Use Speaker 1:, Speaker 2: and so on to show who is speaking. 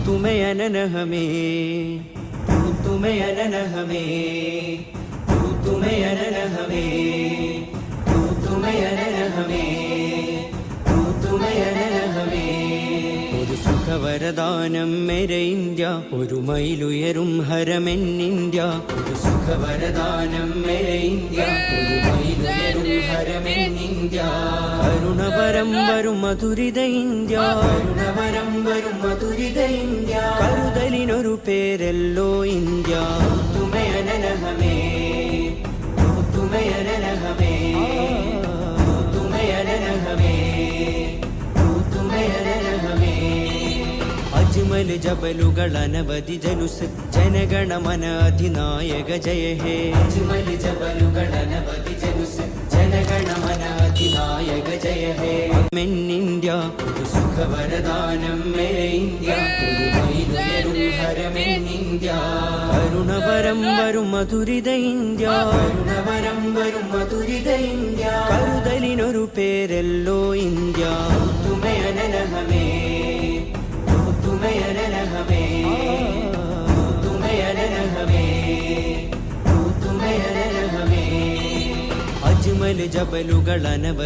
Speaker 1: तुम्हें अनन हमें, तुम्हें अनन हमें, तुम्हें अनन हमें, तुम्हें अनन हमें, तुम्हें अनन हमें. ഒരു സുഖവരദാനം മേരെ ഇന്ത്യ, ഒരു മൈലുയരും ഹരമെന്നിന്ത്യ. ഒരു സുഖവരദാനം മേരെ ഇന്ത്യ, ഒരു മൈലുയരും ഹരമെന്നിന്ത്യ. കരുണപരം വരും മധുരിത ഇന്ത്യ, കരുണപരം വരും മധുരിത ഇന്ത്യ. കരുതലിനൊരു പേരല്ലോ ഇന്ത്യ. തുമേ അനന ഹമേ, തുമേ അനന ഹമേ, തുമേ അനന ഹമേ, തുമേ അനന ഹമേ. അജ്മൽ ജബലുകൾ അനവധി ജനുസ്, ജനഗണമന അധിനായക ജയ ഹേ. അജ്മൽ ജബലുകൾ അനവധി ജനുസ്, ജനഗണമന അധിനായക ജയ ഹേ. മെന്നിന്ത്യ, ഒരു സുഖവരദാനം മേരെ ഇന്ത്യ, ഒരു മൈലുയരും ഹരമെന്നിന്ത്യ. കരുണപരം വരും മധുരിത ഇന്ത്യ, കരുണപരം വരും മധുരിത ഇന്ത്യ. കരുതലിനൊരു പേരല്ലോ ഇന്ത്യ. തുമേ അനന ഹമേ, तुम्हें अनन हमें, तुम्हें अनन हमें, तुम्हें अनन हमें. अजमल जबलुകൾ അനവധി